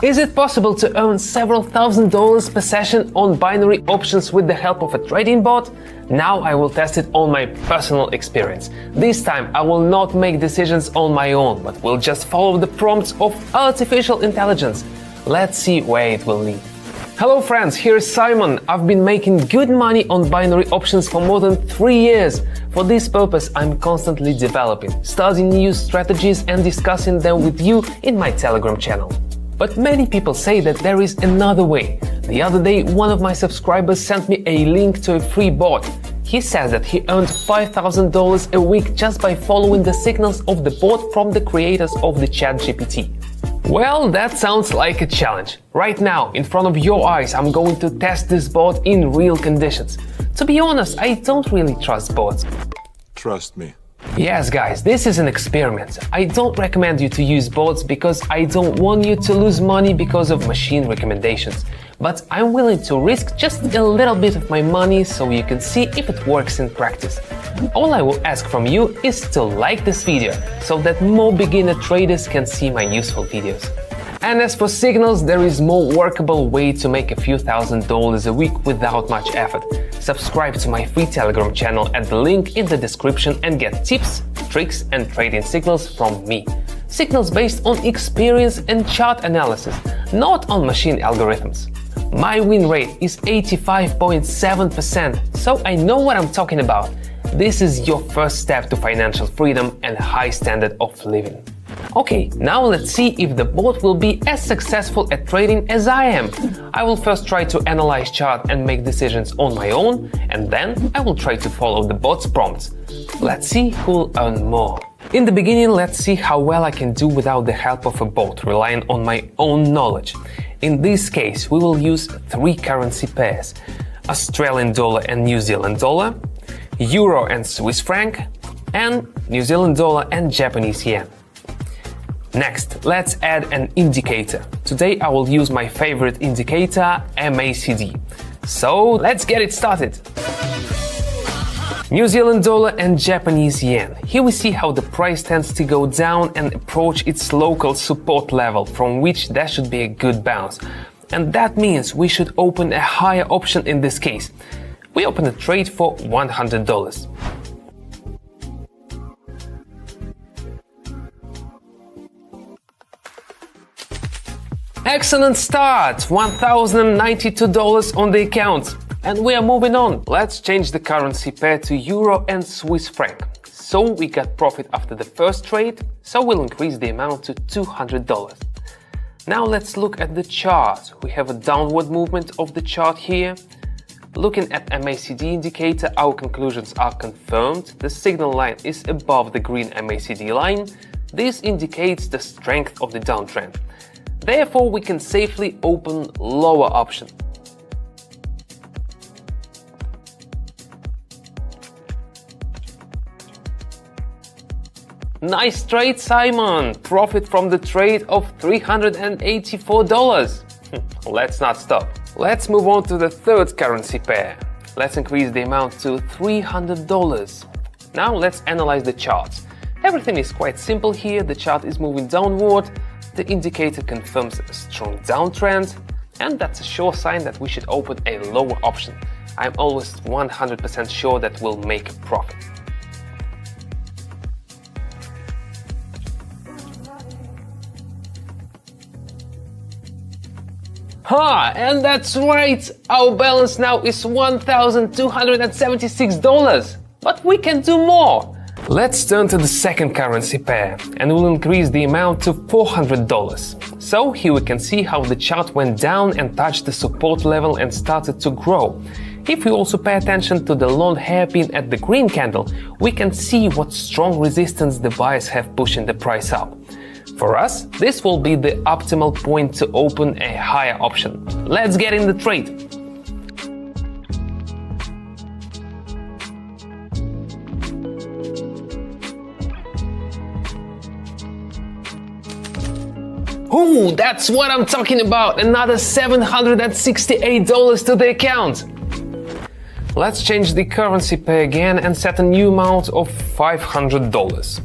Is it possible to earn several $1,000s per session on binary options with the help of a trading bot? Now I will test it on my personal experience. This time I will not make decisions on my own, but will just follow the prompts of artificial intelligence. Let's see where it will lead. Hello friends, here's Simon. I've been making good money on binary options for more than 3 years. For this purpose, I'm constantly developing, studying new strategies and discussing them with you in my Telegram channel. But many people say that there is another way. The other day, one of my subscribers sent me a link to a free bot. He says that he earned $5,000 a week just by following the signals of the bot from the creators of the ChatGPT. Well, that sounds like a challenge. Right now, in front of your eyes, I'm going to test this bot in real conditions. To be honest, I don't really trust bots. Trust me. Yes, guys, this is an experiment. I don't recommend you to use bots because I don't want you to lose money because of machine recommendations. But I'm willing to risk just a little bit of my money so you can see if it works in practice. All I will ask from you is to like this video so that more beginner traders can see my useful videos. And as for signals, there is more workable way to make a few $1,000s a week without much effort. Subscribe to my free Telegram channel at the link in the description and get tips, tricks and trading signals from me. Signals based on experience and chart analysis, not on machine algorithms. My win rate is 85.7%, so I know what I'm talking about. This is your first step to financial freedom and high standard of living. Okay, now let's see if the bot will be as successful at trading as I am. I will first try to analyze chart and make decisions on my own, and then I will try to follow the bot's prompts. Let's see who'll earn more. In the beginning, let's see how well I can do without the help of a bot, relying on my own knowledge. In this case, we will use 3 currency pairs: Australian dollar and New Zealand dollar, Euro and Swiss franc, and New Zealand dollar and Japanese yen. Next, let's add an indicator. Today I will use my favorite indicator, MACD. So let's get it started. New Zealand dollar and Japanese yen. Here we see how the price tends to go down and approach its local support level, from which there should be a good bounce. And that means we should open a higher option in this case. We open a trade for $100. Excellent start! $1,092 on the account. And we are moving on. Let's change the currency pair to Euro and Swiss franc. So we got profit after the first trade, so we'll increase the amount to $200. Now let's look at the chart. We have a downward movement of the chart here. Looking at MACD indicator, our conclusions are confirmed. The signal line is above the green MACD line. This indicates the strength of the downtrend. Therefore, we can safely open lower option. Nice trade, Simon! Profit from the trade of $384. Let's not stop. Let's move on to the third currency pair. Let's increase the amount to $300. Now let's analyze the charts. Everything is quite simple here. The chart is moving downward. The indicator confirms a strong downtrend, and that's a sure sign that we should open a lower option. I'm always 100% sure that we'll make a profit. And that's right! Our balance now is $1,276, but we can do more! Let's turn to the second currency pair, and we'll increase the amount to $400. So here we can see how the chart went down and touched the support level and started to grow. If we also pay attention to the long hairpin at the green candle, we can see what strong resistance the buyers have pushing the price up. For us, this will be the optimal point to open a higher option. Let's get in the trade. Ooh, that's what I'm talking about! Another $768 to the account! Let's change the currency pair again and set a new amount of $500.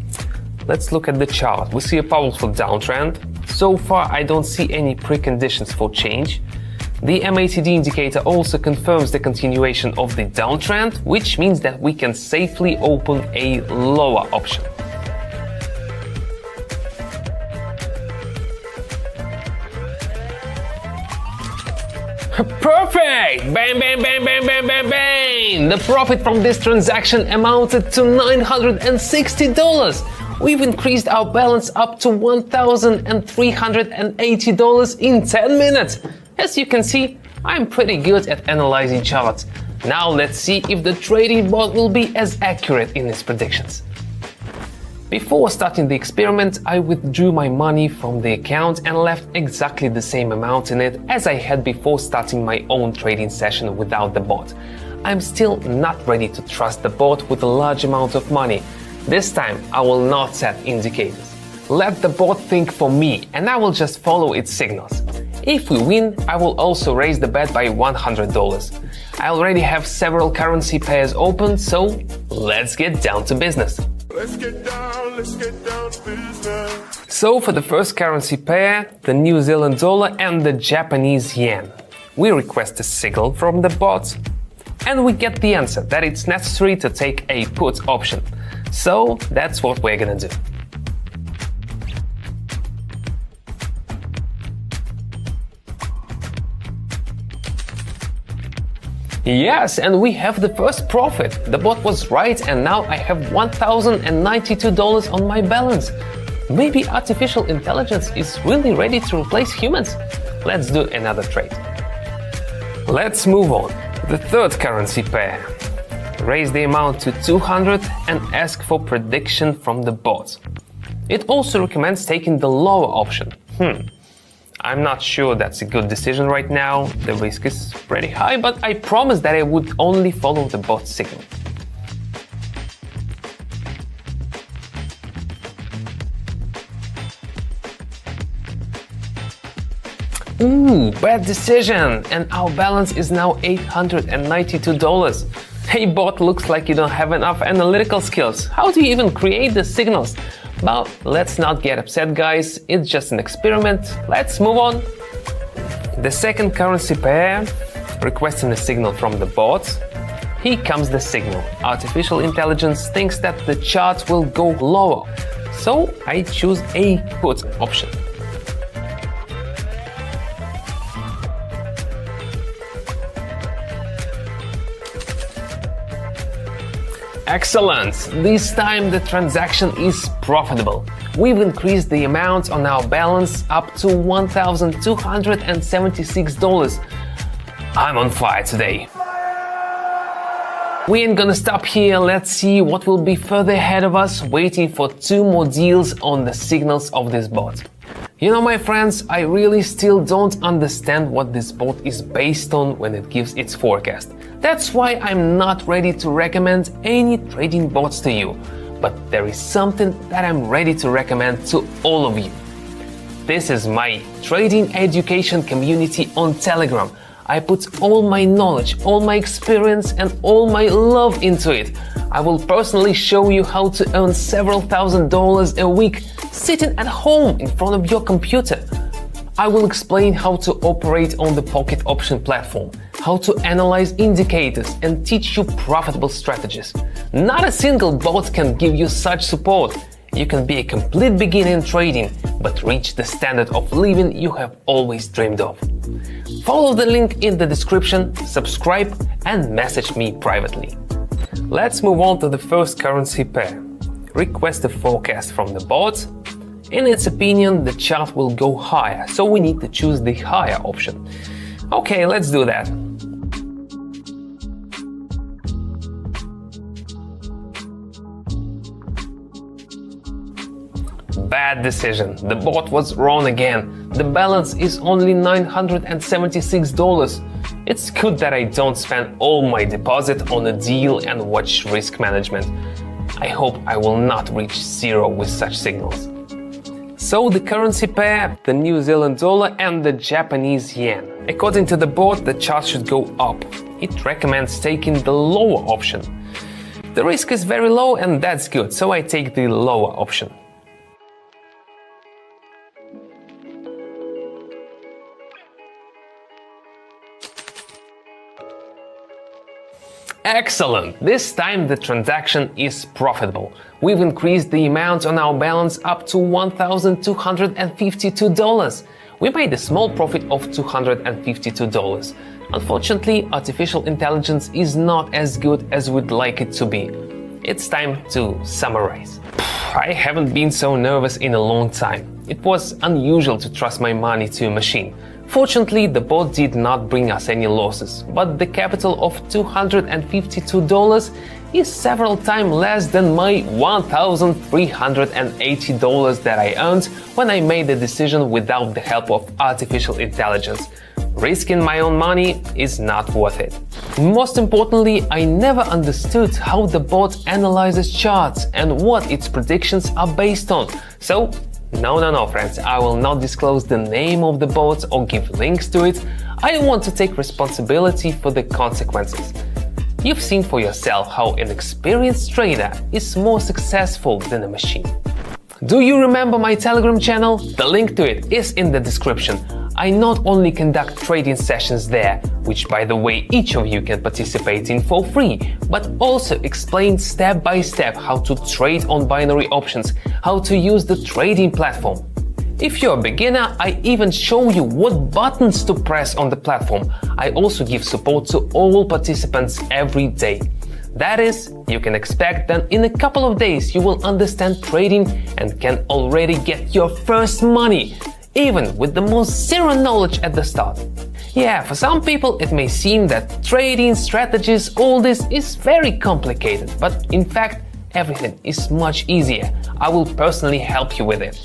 Let's look at the chart. We see a powerful downtrend. So far, I don't see any preconditions for change. The MACD indicator also confirms the continuation of the downtrend, which means that we can safely open a lower option. Perfect! Bang, bang, bang, bang, bang, bang, bang! The profit from this transaction amounted to $960. We've increased our balance up to $1,380 in 10 minutes. As you can see, I'm pretty good at analyzing charts. Now let's see if the trading bot will be as accurate in its predictions. Before starting the experiment, I withdrew my money from the account and left exactly the same amount in it as I had before starting my own trading session without the bot. I'm still not ready to trust the bot with a large amount of money. This time, I will not set indicators. Let the bot think for me and I will just follow its signals. If we win, I will also raise the bet by $100. I already have several currency pairs open, so let's get down to business. Let's get down to business. So for the first currency pair, the New Zealand dollar and the Japanese yen, we request a signal from the bot and we get the answer that it's necessary to take a put option. So that's what we're gonna do. Yes, and we have the first profit. The bot was right and now I have $1,092 on my balance. Maybe artificial intelligence is really ready to replace humans. Let's do another trade. Let's move on. The third currency pair. Raise the amount to 200 and ask for prediction from the bot. It also recommends taking the lower option. I'm not sure that's a good decision right now. The risk is pretty high, but I promised that I would only follow the bot signal. Ooh, bad decision! And our balance is now $892. Hey bot, looks like you don't have enough analytical skills. How do you even create the signals? But let's not get upset, guys. It's just an experiment. Let's move on. The second currency pair, requesting a signal from the bot. Here comes the signal. Artificial intelligence thinks that the chart will go lower. So I choose a put option. Excellent! This time the transaction is profitable. We've increased the amount on our balance up to $1,276. I'm on fire today. We ain't gonna stop here. Let's see what will be further ahead of us, waiting for 2 more deals on the signals of this bot. You know, my friends, I really still don't understand what this bot is based on when it gives its forecast. That's why I'm not ready to recommend any trading bots to you. But there is something that I'm ready to recommend to all of you. This is my trading education community on Telegram. I put all my knowledge, all my experience and all my love into it. I will personally show you how to earn several $1,000s a week sitting at home in front of your computer. I will explain how to operate on the Pocket Option platform, how to analyze indicators and teach you profitable strategies. Not a single bot can give you such support. You can be a complete beginner in trading, but reach the standard of living you have always dreamed of. Follow the link in the description, subscribe and message me privately. Let's move on to the first currency pair. Request a forecast from the bot. In its opinion, the chart will go higher, so we need to choose the higher option. Okay, let's do that. Bad decision. The bot was wrong again. The balance is only $976. It's good that I don't spend all my deposit on a deal and watch risk management. I hope I will not reach zero with such signals. So the currency pair, the New Zealand dollar and the Japanese yen. According to the bot, the chart should go up. It recommends taking the lower option. The risk is very low and that's good, so I take the lower option. Excellent! This time the transaction is profitable. We've increased the amount on our balance up to $1,252. We made a small profit of $252. Unfortunately, artificial intelligence is not as good as we'd like it to be. It's time to summarize. I haven't been so nervous in a long time. It was unusual to trust my money to a machine. Fortunately, the bot did not bring us any losses, but the capital of $252 is several times less than my $1,380 that I earned when I made the decision without the help of artificial intelligence. Risking my own money is not worth it. Most importantly, I never understood how the bot analyzes charts and what its predictions are based on. So, no, friends, I will not disclose the name of the bot or give links to it. I want to take responsibility for the consequences. You've seen for yourself how an experienced trader is more successful than a machine. Do you remember my Telegram channel? The link to it is in the description. I not only conduct trading sessions there, which by the way each of you can participate in for free, but also explain step by step how to trade on binary options, how to use the trading platform. If you're a beginner, I even show you what buttons to press on the platform. I also give support to all participants every day. That is, you can expect that in a couple of days you will understand trading and can already get your first money, even with the most zero knowledge at the start. Yeah, for some people it may seem that trading, strategies, all this is very complicated, but in fact everything is much easier. I will personally help you with it.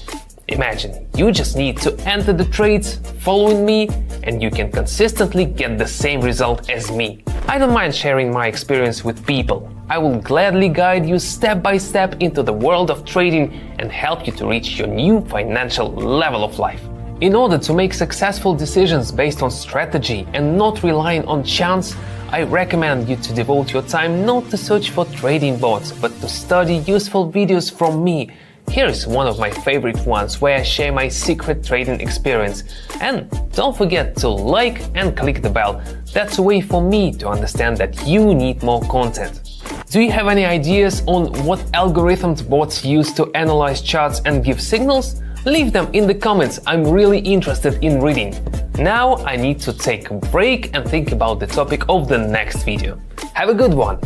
Imagine, you just need to enter the trades, following me, and you can consistently get the same result as me. I don't mind sharing my experience with people. I will gladly guide you step by step into the world of trading and help you to reach your new financial level of life. In order to make successful decisions based on strategy and not relying on chance, I recommend you to devote your time not to search for trading bots, but to study useful videos from me. Here is one of my favorite ones where I share my secret trading experience. And don't forget to like and click the bell. That's a way for me to understand that you need more content. Do you have any ideas on what algorithms bots use to analyze charts and give signals? Leave them in the comments, I'm really interested in reading. Now I need to take a break and think about the topic of the next video. Have a good one!